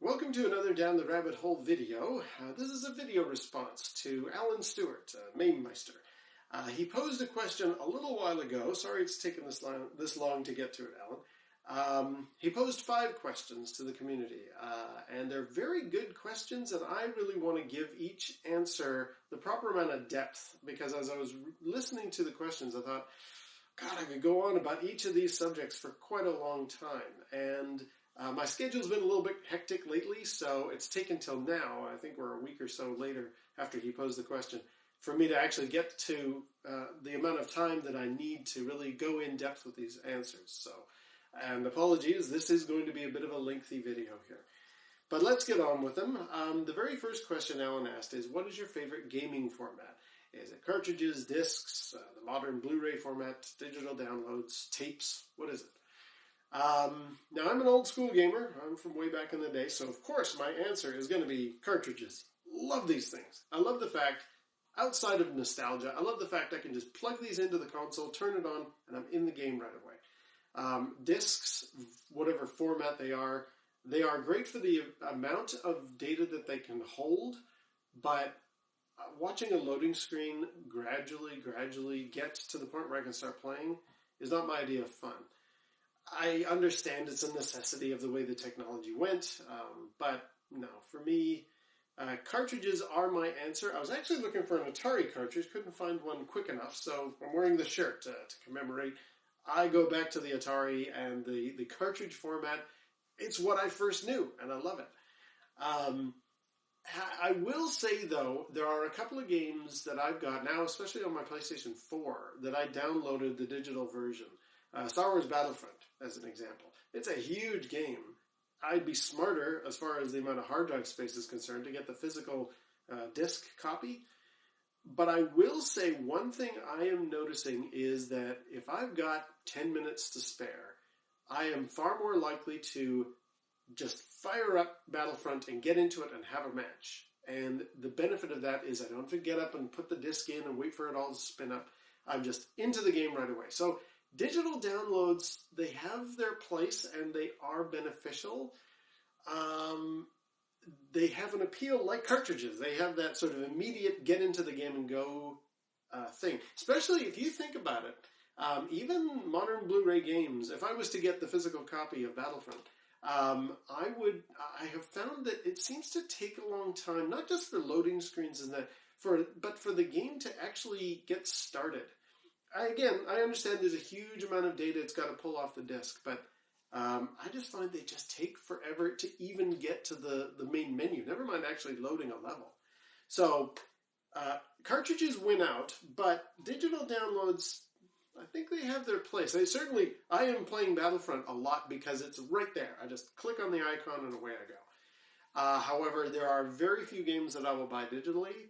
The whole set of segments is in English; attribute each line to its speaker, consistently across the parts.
Speaker 1: Welcome to another Down the Rabbit Hole video. This is a video response to Alan Stewart, Mamemeister. He posed a question a little while ago. Sorry it's taken this long to get to it, Alan. He posed 5 questions to the community, and they're very good questions, and I really want to give each answer the proper amount of depth, because as I was listening to the questions, I thought, God, I could go on about each of these subjects for quite a long time, and my schedule's been a little bit hectic lately, so it's taken till now, I think we're a week or so later after he posed the question, for me to actually get to the amount of time that I need to really go in depth with these answers. So, and apologies, this is going to be a bit of a lengthy video here. But let's get on with them. The very first question Alan asked is, what is your favorite gaming format? Is it cartridges, discs, the modern Blu-ray format, digital downloads, tapes? What is it? Now, I'm an old school gamer. I'm from way back in the day, so of course my answer is going to be cartridges. Love these things. I love the fact, outside of nostalgia, I love the fact I can just plug these into the console, turn it on, and I'm in the game right away. Discs, whatever format they are great for the amount of data that they can hold, but watching a loading screen gradually get to the point where I can start playing is not my idea of fun. I understand it's a necessity of the way the technology went, but no, for me, cartridges are my answer. I was actually looking for an Atari cartridge, couldn't find one quick enough, so I'm wearing the shirt to commemorate. I go back to the Atari and the cartridge format. It's what I first knew, and I love it. I will say, though, there are a couple of games that I've got now, especially on my PlayStation 4, that I downloaded the digital version. Star Wars Battlefront, as an example. It's a huge game. I'd be smarter, as far as the amount of hard drive space is concerned, to get the physical disc copy. But I will say one thing I am noticing is that if I've got 10 minutes to spare, I am far more likely to just fire up Battlefront and get into it and have a match. And the benefit of that is I don't have to get up and put the disc in and wait for it all to spin up. I'm just into the game right away. So digital downloads, they have their place and they are beneficial. They have an appeal like cartridges. They have that sort of immediate get into the game and go thing. Especially if you think about it. Even modern Blu-ray games, if I was to get the physical copy of Battlefront, I have found that it seems to take a long time, not just for loading screens and that, but for the game to actually get started. I understand there's a huge amount of data it's got to pull off the disc, but I just find they just take forever to even get to the main menu, never mind actually loading a level. So, cartridges win out, but digital downloads, I think they have their place. I am playing Battlefront a lot because it's right there. I just click on the icon and away I go. However, there are very few games that I will buy digitally,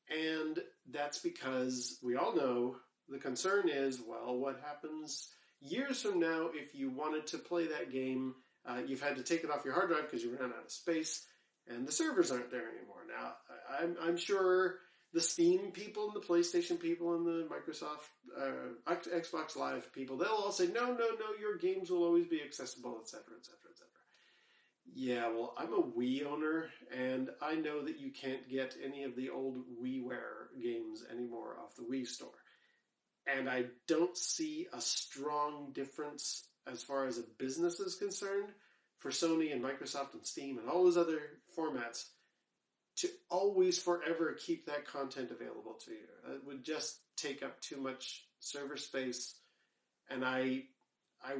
Speaker 1: and that's because we all know the concern is, well, what happens years from now if you wanted to play that game? You've had to take it off your hard drive because you ran out of space, and the servers aren't there anymore. Now, I'm sure the Steam people and the PlayStation people and the Microsoft Xbox Live people, they'll all say, no, your games will always be accessible, etc., etc., etc. Yeah, well, I'm a Wii owner, and I know that you can't get any of the old WiiWare games anymore off the Wii store. And I don't see a strong difference as far as a business is concerned for Sony and Microsoft and Steam and all those other formats to always forever keep that content available to you. It would just take up too much server space, and I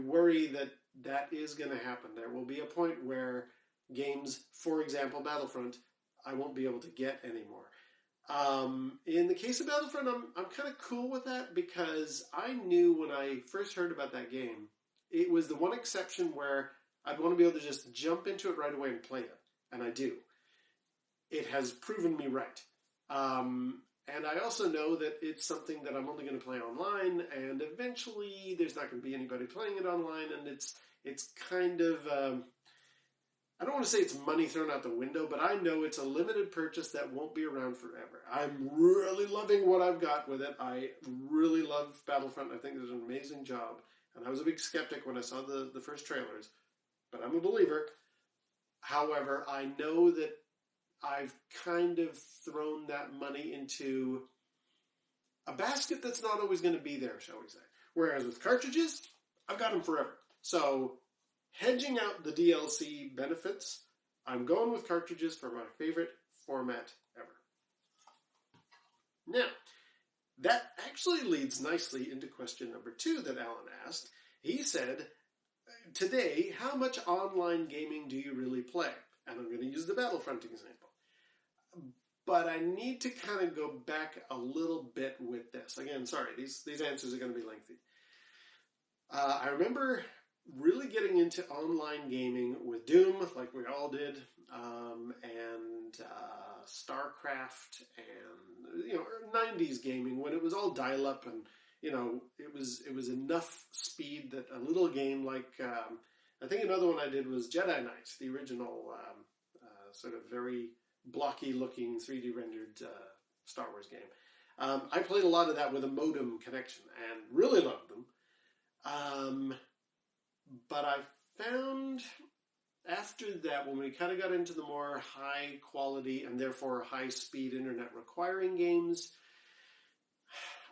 Speaker 1: worry that is going to happen. There will be a point where games, for example, Battlefront, I won't be able to get anymore. In the case of Battlefront, I'm kind of cool with that because I knew when I first heard about that game, it was the one exception where I'd want to be able to just jump into it right away and play it, and I do. It has proven me right. And I also know that it's something that I'm only going to play online, and eventually there's not going to be anybody playing it online, and it's kind of, I don't want to say it's money thrown out the window, but I know it's a limited purchase that won't be around forever. I'm really loving what I've got with it. I really love Battlefront. I think it does an amazing job, and I was a big skeptic when I saw the first trailers, but I'm a believer. However, I know that I've kind of thrown that money into a basket that's not always going to be there, shall we say. Whereas with cartridges, I've got them forever. So, hedging out the DLC benefits, I'm going with cartridges for my favorite format ever. Now, that actually leads nicely into question number 2 that Alan asked. He said, today, how much online gaming do you really play? And I'm going to use the Battlefront example. But I need to kind of go back a little bit with this. Again, sorry, these answers are going to be lengthy. I remember really getting into online gaming with Doom, like we all did, and StarCraft, and 90s gaming when it was all dial-up, and it was enough speed that a little game like I think another one I did was Jedi Knight, the original sort of very blocky-looking 3D rendered Star Wars game. I played a lot of that with a modem connection and really loved them. But I found after that, when we kind of got into the more high quality and therefore high speed internet requiring games,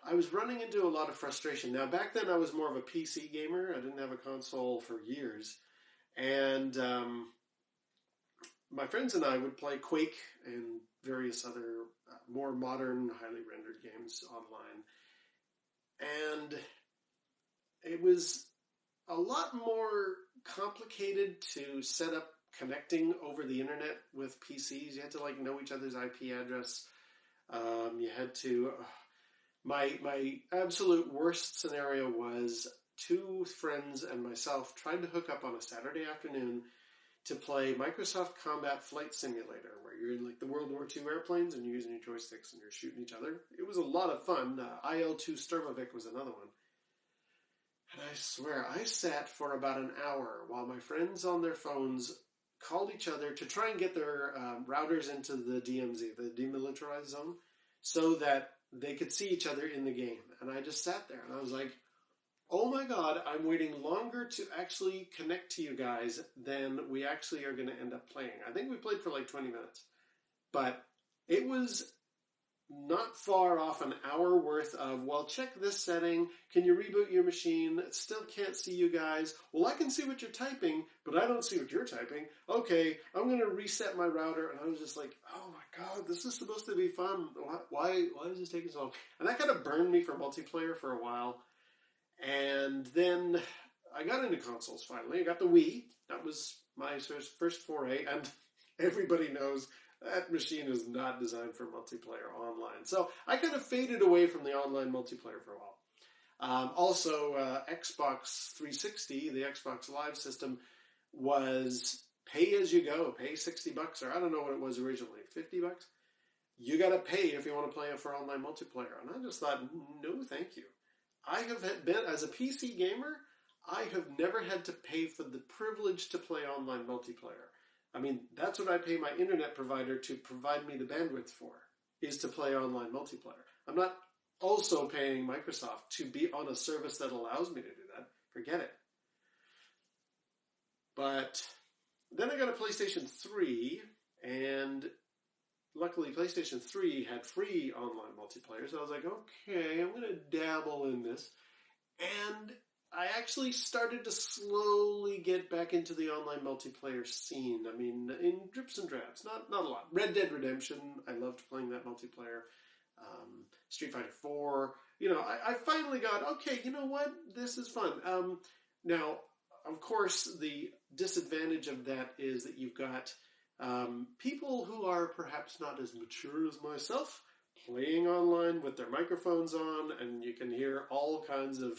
Speaker 1: I was running into a lot of frustration. Now, back then I was more of a PC gamer. I didn't have a console for years. And my friends and I would play Quake and various other more modern, highly rendered games online. And it was a lot more complicated to set up connecting over the internet with PCs. You had to know each other's IP address. You had to... My absolute worst scenario was 2 friends and myself tried to hook up on a Saturday afternoon to play Microsoft Combat Flight Simulator, where you're in the World War II airplanes and you're using your joysticks and you're shooting each other. It was a lot of fun. IL-2 Sturmovik was another one. And I swear, I sat for about an hour while my friends on their phones called each other to try and get their routers into the DMZ, the Demilitarized Zone, so that they could see each other in the game. And I just sat there and I was like, oh my God, I'm waiting longer to actually connect to you guys than we actually are going to end up playing. I think we played for 20 minutes. But it was not far off an hour worth of, well, check this setting. Can you reboot your machine? Still can't see you guys. Well, I can see what you're typing, but I don't see what you're typing. Okay, I'm going to reset my router. And I was just like, oh my God, this is supposed to be fun. Why is this taking so long? And that kind of burned me for multiplayer for a while. And then I got into consoles finally. I got the Wii. That was my first foray. And everybody knows that machine is not designed for multiplayer online. So I kind of faded away from the online multiplayer for a while. Also, Xbox 360, the Xbox Live system, was pay as you go. Pay $60, or I don't know what it was originally, $50? You got to pay if you want to play it for online multiplayer. And I just thought, no, thank you. I have been, as a PC gamer, I have never had to pay for the privilege to play online multiplayer. I mean, that's what I pay my internet provider to provide me the bandwidth for, is to play online multiplayer. I'm not also paying Microsoft to be on a service that allows me to do that. Forget it. But then I got a PlayStation 3, and luckily PlayStation 3 had free online multiplayer, so I was like, okay, I'm going to dabble in this. And I actually started to slowly get back into the online multiplayer scene. I mean, in drips and drabs, not a lot. Red Dead Redemption, I loved playing that multiplayer. Street Fighter 4. I finally got, okay, you know what? This is fun. Now, of course, the disadvantage of that is that you've got people who are perhaps not as mature as myself playing online with their microphones on, and you can hear all kinds of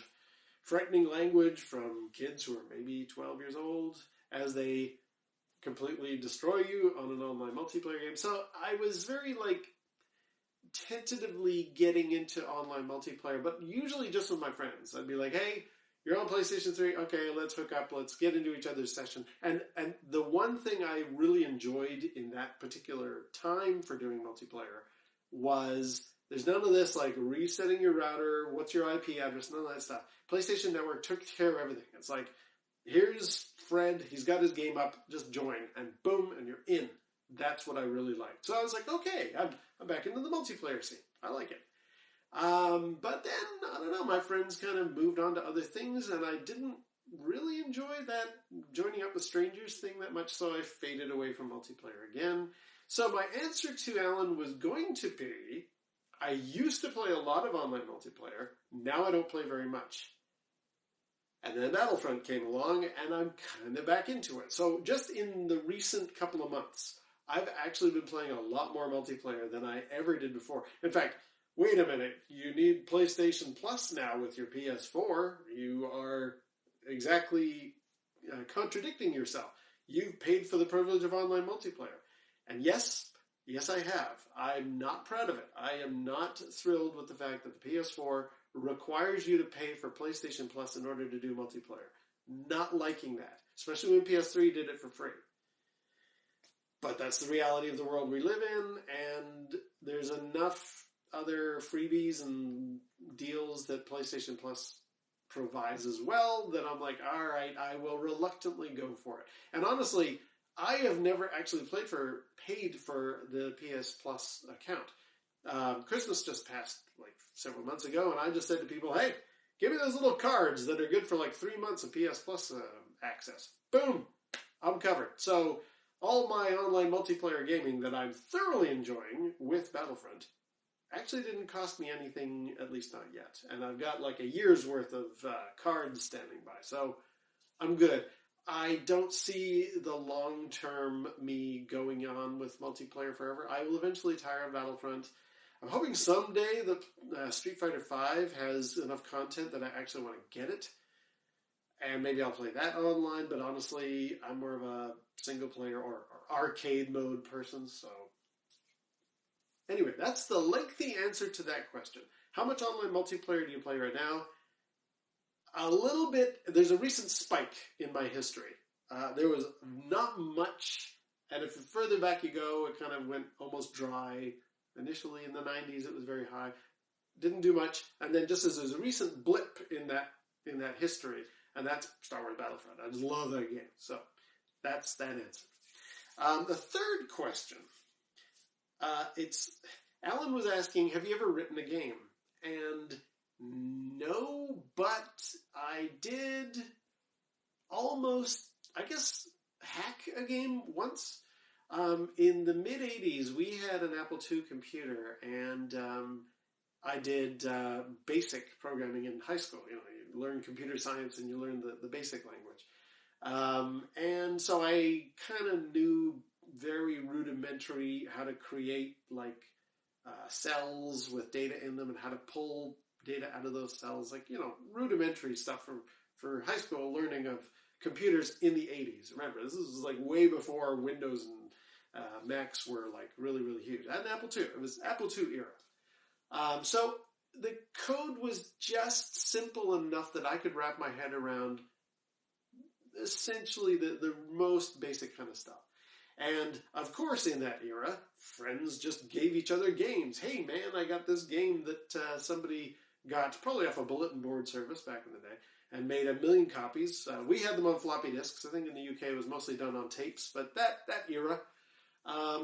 Speaker 1: frightening language from kids who are maybe 12 years old as they completely destroy you on an online multiplayer game. So I was very, tentatively getting into online multiplayer, but usually just with my friends. I'd be like, hey, you're on PlayStation 3? Okay, let's hook up. Let's get into each other's session. And the one thing I really enjoyed in that particular time for doing multiplayer was there's none of this resetting your router, what's your IP address, none of that stuff. PlayStation Network took care of everything. It's like, here's Fred, he's got his game up, just join, and boom, and you're in. That's what I really liked. So I was like, okay, I'm back into the multiplayer scene. I like it. But then, I don't know, my friends kind of moved on to other things, and I didn't really enjoy that joining up with strangers thing that much, so I faded away from multiplayer again. So my answer to Alan was going to be, I used to play a lot of online multiplayer. Now I don't play very much. And then Battlefront came along, and I'm kind of back into it. So just in the recent couple of months, I've actually been playing a lot more multiplayer than I ever did before. In fact, wait a minute, you need PlayStation Plus now with your PS4. You are exactly contradicting yourself. You've paid for the privilege of online multiplayer. And yes, I have. I'm not proud of it. I am not thrilled with the fact that the PS4 requires you to pay for PlayStation Plus in order to do multiplayer. Not liking that, especially when PS3 did it for free. But that's the reality of the world we live in, and there's enough other freebies and deals that PlayStation Plus provides as well that I'm like, all right, I will reluctantly go for it. And honestly, I have never actually paid for the PS Plus account. Christmas just passed like several months ago, and I just said to people, hey, give me those little cards that are good for like 3 months of PS Plus access. Boom! I'm covered. So all my online multiplayer gaming that I'm thoroughly enjoying with Battlefront actually didn't cost me anything, at least not yet. And I've got like a year's worth of cards standing by. So I'm good. I don't see the long-term me going on with multiplayer forever. I will eventually tire of Battlefront. I'm hoping someday that Street Fighter V has enough content that I actually want to get it. And maybe I'll play that online, but honestly, I'm more of a single-player or arcade mode person, so... Anyway, that's the lengthy answer to that question. How much online multiplayer do you play right now? A little bit. There's a recent spike in my history. There was not much, and if further back you go, it kind of went almost dry. Initially in the 90s, it was very high. Didn't do much, and then just as there's a recent blip in that history, and that's Star Wars Battlefront. I just love that game. So that's that answer. The third question. Alan was asking, have you ever written a game? And no, but I did almost, I guess, hack a game once. In the mid-'80s, we had an Apple II computer, and I did basic programming in high school. You know, you learn computer science and you learn the basic language. And so I kind of knew very rudimentary how to create like cells with data in them and how to pull data out of those cells, like, you know, rudimentary stuff for high school learning of computers in the 80s. Remember, this is like way before Windows and Macs were like really, really huge. I had an Apple II. It was Apple II era. So the code was just simple enough that I could wrap my head around essentially the most basic kind of stuff. And, of course, in that era, friends just gave each other games. Hey, man, I got this game that somebody got probably off a bulletin board service back in the day and made 1 million copies. We had them on floppy disks. I think in the UK it was mostly done on tapes. But that era,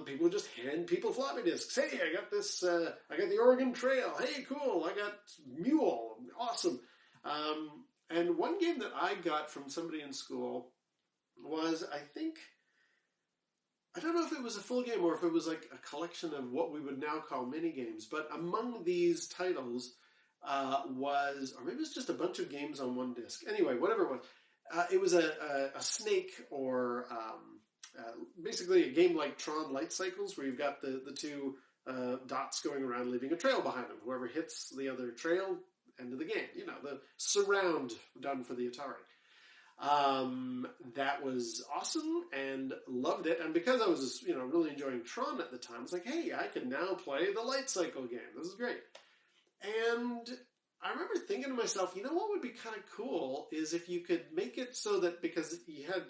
Speaker 1: people would just hand people floppy disks. Hey, I got this, I got the Oregon Trail. Hey, cool, I got Mule. Awesome. And one game that I got from somebody in school was, I don't know if it was a full game or if it was like a collection of what we would now call mini games, but among these titles was, or maybe it was just a bunch of games on one disc. Anyway, whatever it was a snake or basically a game like Tron Light Cycles, where you've got the two dots going around leaving a trail behind them. Whoever hits the other trail, end of the game. You know, the surround done for the Atari. That was awesome and loved it. And because I was, you know, really enjoying Tron at the time, I was like, hey, I can now play the Light Cycle game. This is great. And I remember thinking to myself, you know what would be kind of cool is if you could make it so that, because you had,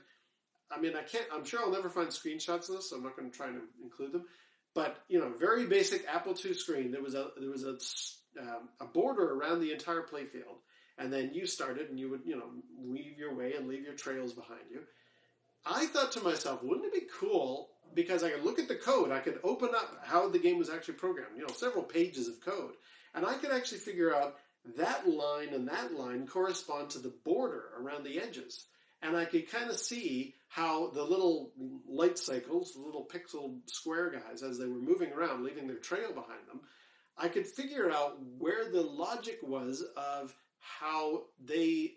Speaker 1: I'm sure I'll never find screenshots of this, so I'm not going to try and include them. But, you know, very basic Apple II screen. There was a border around the entire playfield. and then you started and you would, weave your way and leave your trails behind you. I thought to myself, wouldn't it be cool, because I could look at the code, I could open up how the game was actually programmed, several pages of code, and I could actually figure out that line and that line correspond to the border around the edges. And I could kind of see how the little light cycles, the little pixel square guys, as they were moving around, leaving their trail behind them, I could figure out where the logic was of how they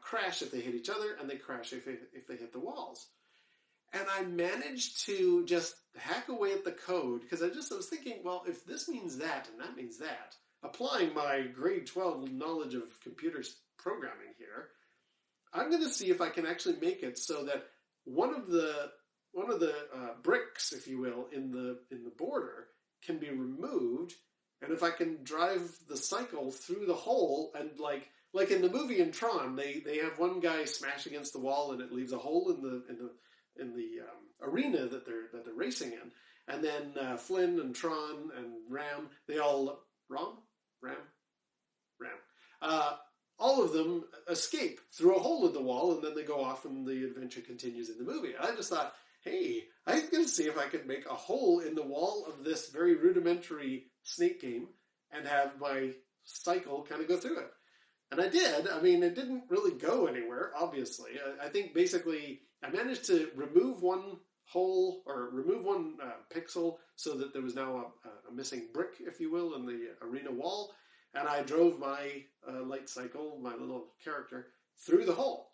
Speaker 1: crash if they hit each other, and they crash if they hit the walls. And I managed to just hack away at the code, because I was thinking, well, if this means that and that means that, applying my grade 12 knowledge of computers programming here, I'm going to see if I can actually make it so that one of the bricks, if you will, in the border can be removed, and if I can drive the cycle through the hole, and like in the movie in Tron, they have one guy smash against the wall and it leaves a hole in the arena that they're racing in, and then Flynn and Tron and Ram, they all all of them escape through a hole in the wall, and then they go off and the adventure continues in the movie. And I just thought, hey, I'm going to see if I can make a hole in the wall of this very rudimentary Snake game and have my cycle kind of go through it. And I did. I mean, it didn't really go anywhere, obviously. I think basically I managed to remove one hole, or remove one pixel, so that there was now a missing brick, if you will, in the arena wall. And I drove my light cycle, my little character, through the hole.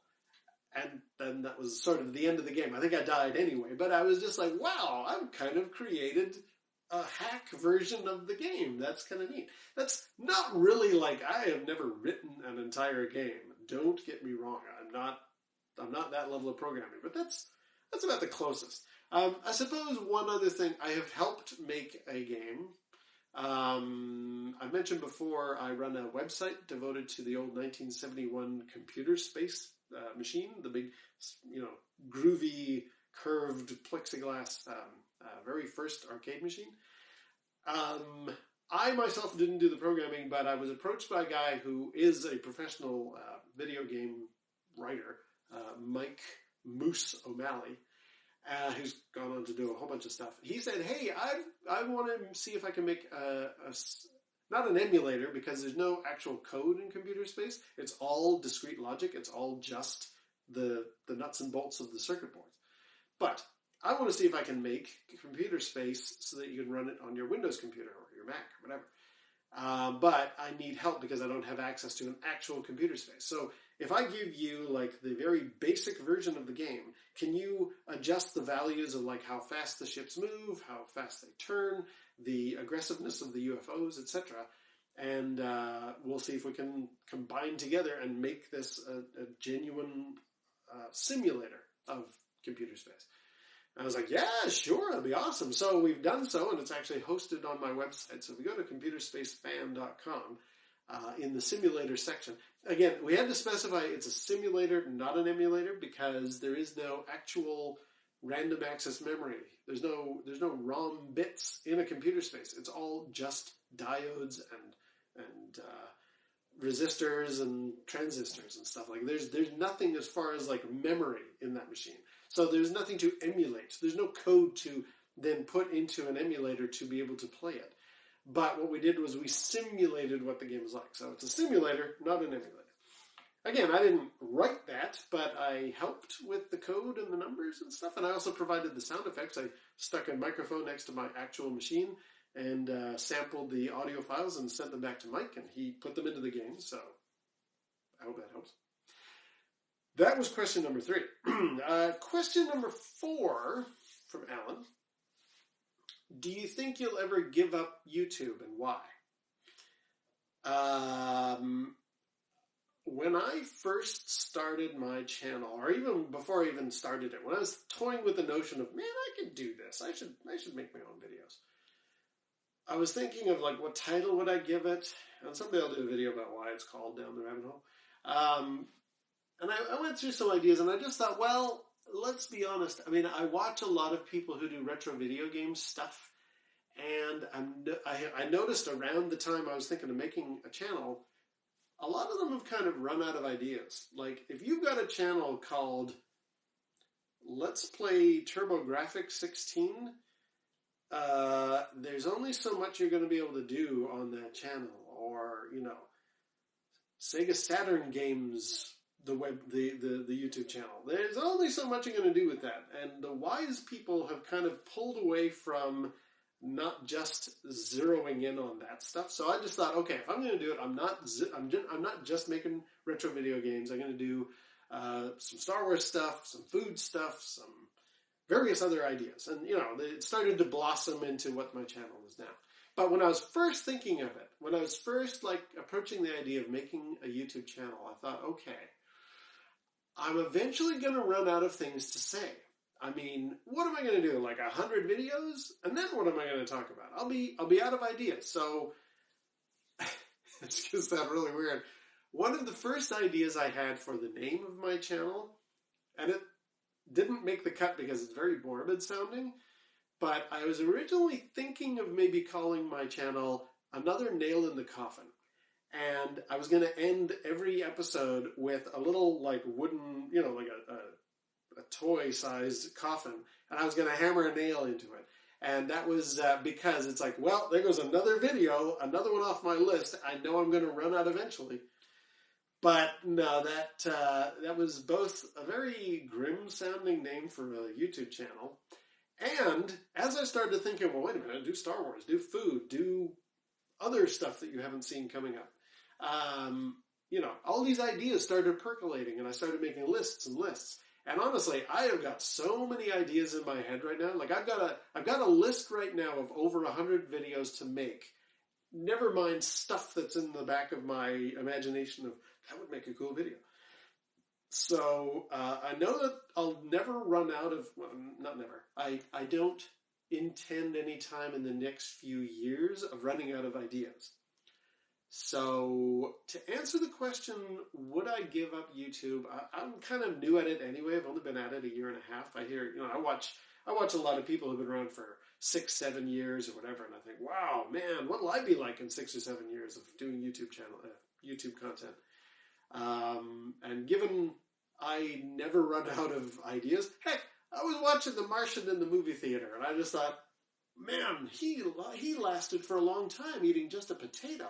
Speaker 1: And then that was sort of the end of the game. I think I died anyway, but I was just like, wow, I've kind of created a hack version of the game. That's kind of neat. That's not really like, I have never written an entire game. Don't get me wrong. I'm not that level of programming, but that's about the closest. I suppose one other thing, I have helped make a game. I mentioned before, I run a website devoted to the old 1971 computer space machine, the big, groovy, curved plexiglass, very first arcade machine. I myself didn't do the programming, but I was approached by a guy who is a professional video game writer, Mike Moose O'Malley, who's gone on to do a whole bunch of stuff. He said, hey, I want to see if I can make not an emulator, because there's no actual code in computer space. It's all discrete logic. It's all just the nuts and bolts of the circuit boards. But I want to see if I can make computer space so that you can run it on your Windows computer or your Mac or whatever. But I need help because I don't have access to an actual computer space. So if I give you like the very basic version of the game, can you adjust the values of like how fast the ships move, how fast they turn, the aggressiveness of the UFOs, etc. And we'll see if we can combine together and make this a genuine simulator of computer space. And I was like, yeah, sure, that'd be awesome. So we've done so, and it's actually hosted on my website. So if you go to computerspacefan.com, in the simulator section, again, we had to specify it's a simulator, not an emulator, because there is no actual random access memory. There's no ROM bits in a computer space. It's all just diodes and resistors and transistors and stuff. Like there's nothing as far as like memory in that machine. So there's nothing to emulate. There's no code to then put into an emulator to be able to play it. But what we did was we simulated what the game was like. So it's a simulator, not an emulator. Again, I didn't write that, but I helped with the code and the numbers and stuff. And I also provided the sound effects. I stuck a microphone next to my actual machine and sampled the audio files and sent them back to Mike, and he put them into the game. So I hope that helps. That was question number 3. Question number 4 from Alan. Do you think you'll ever give up YouTube, and why? When I first started my channel, or even before I even started it, when I was toying with the notion of, man, I could do this. I should make my own videos. I was thinking of like, what title would I give it? And someday I'll do a video about why it's called Down the Rabbit Hole. And I went through some ideas, and I just thought, well, let's be honest. I mean, I watch a lot of people who do retro video game stuff, and I noticed around the time I was thinking of making a channel, a lot of them have kind of run out of ideas. Like, if you've got a channel called Let's Play TurboGrafx 16, there's only so much you're going to be able to do on that channel. Or, Sega Saturn Games, the YouTube channel. There's only so much you're going to do with that. And the wise people have kind of pulled away from not just zeroing in on that stuff. So I just thought, okay, if I'm going to do it, I'm not just making retro video games. I'm going to do some Star Wars stuff, some food stuff, some various other ideas. And, it started to blossom into what my channel is now. But when I was first thinking of it, when I was first approaching the idea of making a YouTube channel, I thought, okay, I'm eventually going to run out of things to say. I mean, what am I going to do? 100 videos? And then what am I going to talk about? I'll be out of ideas. So it's going to sound really weird. One of the first ideas I had for the name of my channel, and it didn't make the cut because it's very morbid sounding, but I was originally thinking of maybe calling my channel Another Nail in the Coffin. And I was going to end every episode with a little wooden, a toy-sized coffin, and I was going to hammer a nail into it. And that was because it's well, there goes another video, another one off my list. I know I'm going to run out eventually. But no, that was both a very grim-sounding name for a YouTube channel, and as I started thinking, well, wait a minute, do Star Wars, do food, do other stuff that you haven't seen coming up. All these ideas started percolating, and I started making lists and lists. And honestly, I have got so many ideas in my head right now. I've got a list right now of over 100 videos to make. Never mind stuff that's in the back of my imagination of that would make a cool video. So I know that I'll never run out of. Well, not never. I don't intend any time in the next few years of running out of ideas. So, to answer the question, would I give up YouTube? I'm kind of new at it anyway. I've only been at it a year and a half. I hear, I watch a lot of people who've been around for 6-7 years or whatever, and I think, wow, man, what will I be like in 6 or 7 years of doing YouTube content? And given I never run out of ideas, heck, I was watching The Martian in the movie theater, and I just thought, man, he lasted for a long time eating just a potato.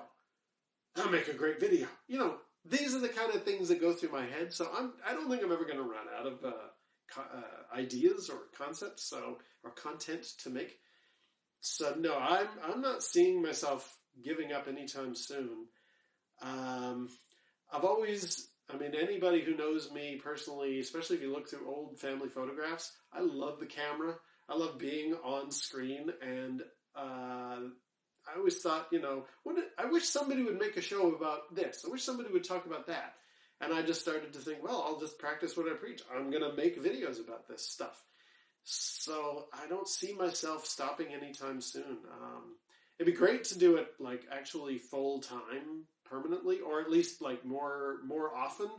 Speaker 1: That'll make a great video. These are the kind of things that go through my head. So I don't think I'm ever going to run out of ideas or concepts, or content to make. So no, I'm not seeing myself giving up anytime soon. I've always, anybody who knows me personally, especially if you look through old family photographs, I love the camera. I love being on screen, and I always thought, I wish somebody would make a show about this. I wish somebody would talk about that. And I just started to think, well, I'll just practice what I preach. I'm going to make videos about this stuff. So I don't see myself stopping anytime soon. It'd be great to do it actually full time permanently, or at least more often.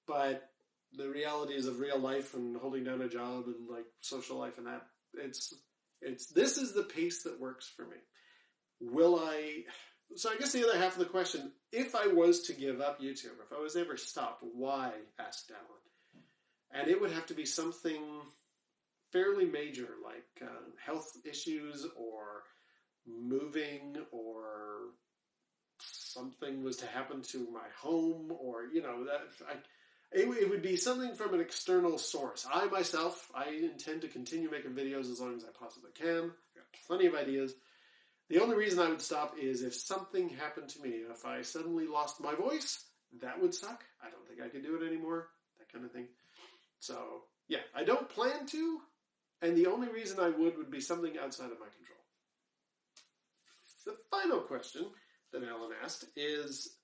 Speaker 1: But the realities of real life and holding down a job and social life and that, this is the pace that works for me. So I guess the other half of the question, if I was to give up YouTube, if I was ever stopped, why, asked Alan? And it would have to be something fairly major, like health issues or moving, or something was to happen to my home, or, it would be something from an external source. I intend to continue making videos as long as I possibly can. I've got plenty of ideas. The only reason I would stop is if something happened to me. If I suddenly lost my voice, that would suck. I don't think I could do it anymore. That kind of thing. So, yeah, I don't plan to, and the only reason I would be something outside of my control. The final question that Alan asked is,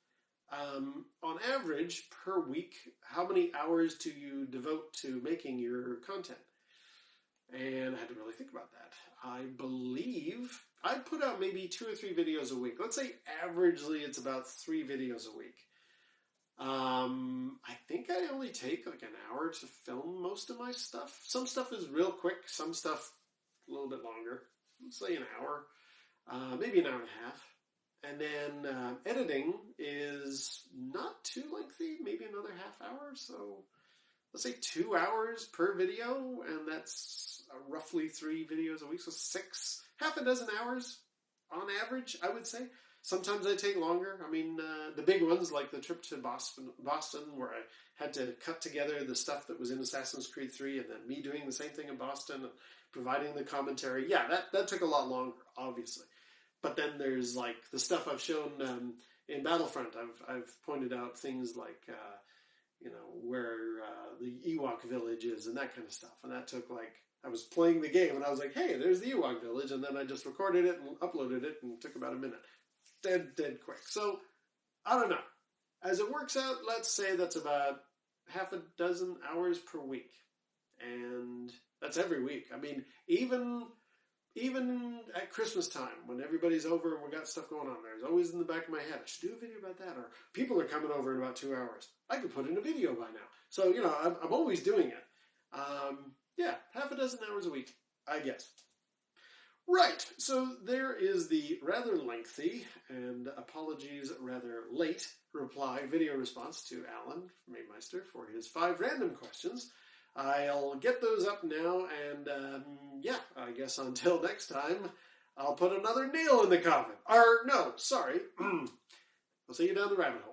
Speaker 1: on average, per week, how many hours do you devote to making your content? And I had to really think about that. I believe I put out maybe 2 or 3 videos a week. Let's say averagely it's about 3 videos a week. I think I only take an hour to film most of my stuff. Some stuff is real quick, some stuff a little bit longer. Let's say an hour, maybe an hour and a half. And then editing is not too lengthy, maybe another half hour. So let's say 2 hours per video, and that's roughly 3 videos a week. So half a dozen hours on average, I would say. Sometimes they take longer. I mean, the big ones like the trip to Boston, where I had to cut together the stuff that was in Assassin's Creed 3 and then me doing the same thing in Boston and providing the commentary. Yeah, that took a lot longer, obviously. But then there's like the stuff I've shown in Battlefront. I've pointed out things like, where the Ewok village is and that kind of stuff. And that took I was playing the game and I was like, hey, there's the Ewok village. And then I just recorded it and uploaded it and it took about a minute. Dead quick. So, I don't know. As it works out, let's say that's about half a dozen hours per week. And that's every week. I mean, even at Christmas time, when everybody's over and we got stuff going on, there's always in the back of my head, I should do a video about that. Or people are coming over in about 2 hours. I could put in a video by now. So, I'm always doing it. Half a dozen hours a week, I guess. Right, so there is the rather lengthy and apologies rather late video response to Alan Mamemeister for his 5 random questions. I'll get those up now, and I guess until next time, I'll put another nail in the coffin. Or, no, sorry. I'll see you down the rabbit hole.